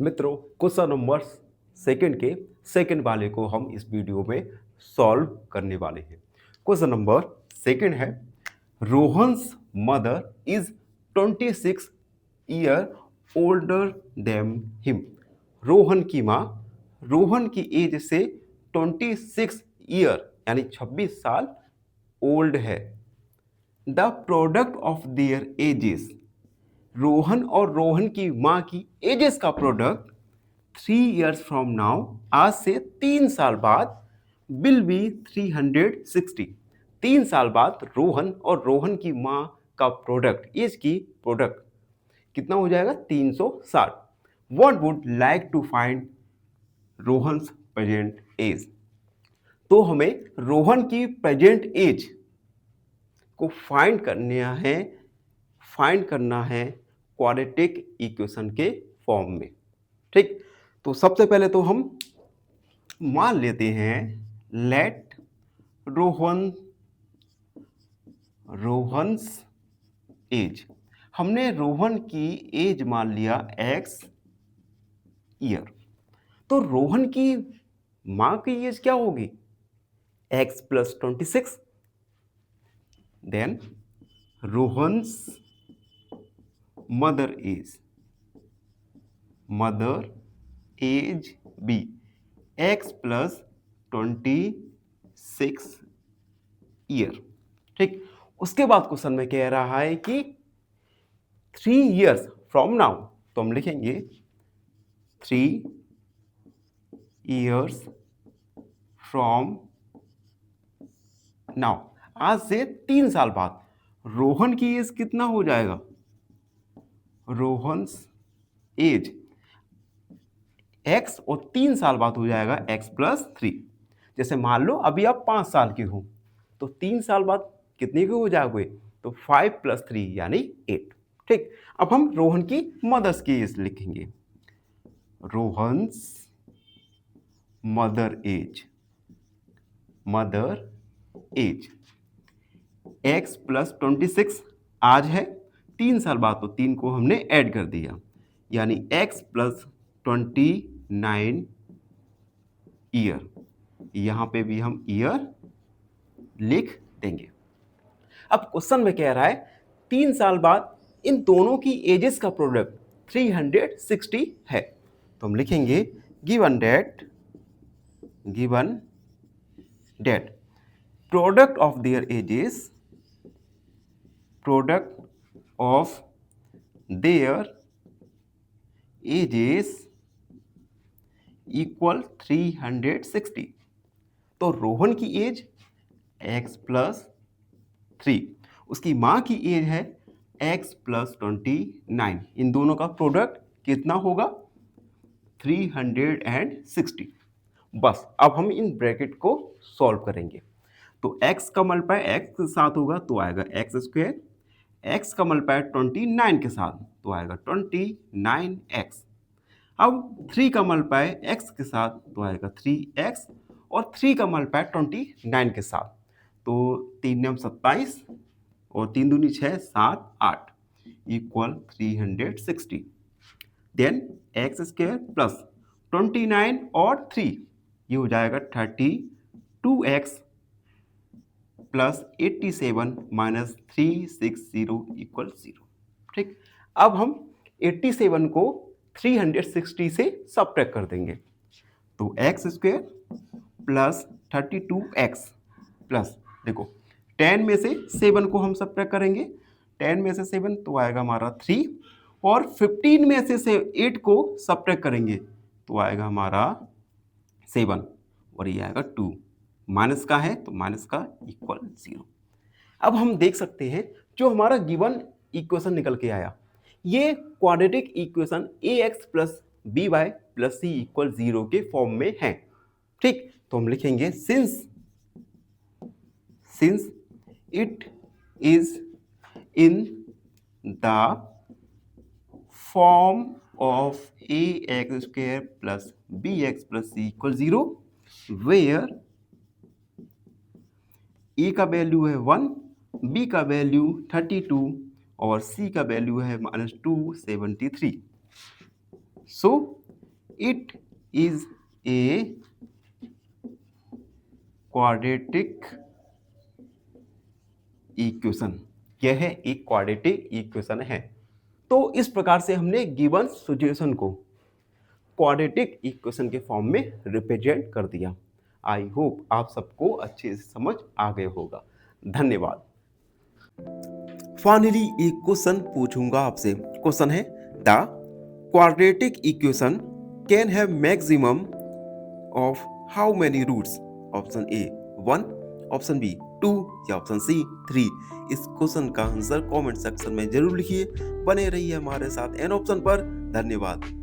मित्रों, question number second के second वाले को हम इस वीडियो में सॉल्व करने वाले हैं। क्वेश्चन नंबर सेकंड है, Rohan's mother is 26 year older than him. Rohan की एज से 26 ईयर यानी 26 साल ओल्ड है। The product of their edges, Rohan और रोहन की माँ की एजेस का प्रोडक्ट 3 years फ्रॉम नाउ, आज से 3 साल बाद, विल बी 360। 3 साल बाद रोहन और रोहन की माँ का प्रोडक्ट, एज की प्रोडक्ट कितना हो जाएगा? 360। What would like to find Rohan's present age. तो हमें रोहन की प्रेजेंट एज को फाइंड करना है क्वाड्रेटिक इक्वेशन के फॉर्म में। ठीक, तो सबसे पहले तो हम मान लेते हैं, लेट रोहन्स एज। हमने रोहन की एज मान लिया x ईयर। तो रोहन की मां की एज क्या होगी? x plus 26। Then Rohan's mother age be x plus 26 year. ठीक, उसके बाद क्वेश्चन में कह रहा है कि 3 years फ्रॉम नाउ, तो हम लिखेंगे 3 years फ्रॉम नाउ, आज से 3 साल बाद रोहन की एज कितना हो जाएगा? रोहन्स एज x और 3 साल बाद हो जाएगा x प्लस 3। जैसे मान लो अभी आप 5 साल के हो, तो 3 साल बाद कितने के हो जाओगे? तो 5 प्लस 3 यानी 8। ठीक, अब हम रोहन की मदर्स की एज लिखेंगे। Rohan's mother age x plus 26 आज है, 3 साल बाद तो 3 को हमने ऐड कर दिया, यानी x प्लस 29 ईयर। यहां पे भी हम ईयर लिख देंगे। अब क्वेश्चन में कह रहा है 3 साल बाद इन दोनों की एजेस का प्रोडक्ट 360 है, तो हम लिखेंगे given that product of their ages equal 360। तो रोहन की एज x प्लस 3, उसकी मां की एज है x प्लस 29, इन दोनों का प्रोडक्ट कितना होगा? 360। बस अब हम इन ब्रैकेट को सॉल्व करेंगे। तो x का मल्टीप्लाई x के साथ होगा तो आएगा x स्क्वायर, x का मल्टीप्लाई 29 के साथ तो आएगा 29x। अब 3 का मल्टीप्लाई x के साथ तो आएगा 3x, और 3 का मल्टीप्लाई 29 के साथ, तो 3 9 27 और 3 दूनी 6 7 8 equal 360। Then x square plus 29 और 3, ये हो जाएगा 32x प्लस 87 माइनस 360 इक्वल 0। ठीक, अब हम 87 को 360 से सब्ट्रैक्ट कर देंगे, तो x square plus 32x plus, देखो 10 में से 7 को हम सब्ट्रैक्ट करेंगे, 10 में से 7 तो आएगा हमारा 3, और 15 में से 8 को सब्ट्रैक्ट करेंगे तो आएगा हमारा 7, और ये आएगा 2, माइनस का है तो माइनस का इक्वल 0। अब हम देख सकते हैं जो हमारा गिवन इक्वेशन निकल के आया, ये quadratic equation ax plus b y plus c equal 0 के फॉर्म में है। ठीक, तो हम लिखेंगे since it is in the form of ax square plus bx plus c equal 0, where a का वैल्यू है 1, b का वैल्यू 32 और c का वैल्यू है -273। So it is a quadratic equation. यह है एक क्वाड्रेटिक इक्वेशन है। तो इस प्रकार से हमने गिवन सिचुएशन को क्वाड्रेटिक इक्वेशन के फॉर्म में रिप्रेजेंट कर दिया। आई होप आप सबको अच्छे से समझ आ गए होगा। धन्यवाद। फाइनली एक क्वेश्चन पूछूंगा आपसे। क्वेश्चन है the quadratic equation can have maximum of how many roots? Option A 1, option B 2 या ऑप्शन सी 3। इस क्वेश्चन का आंसर कमेंट सेक्शन में जरूर लिखिए। बने रहिए हमारे साथ एन ऑप्शन पर। धन्यवाद।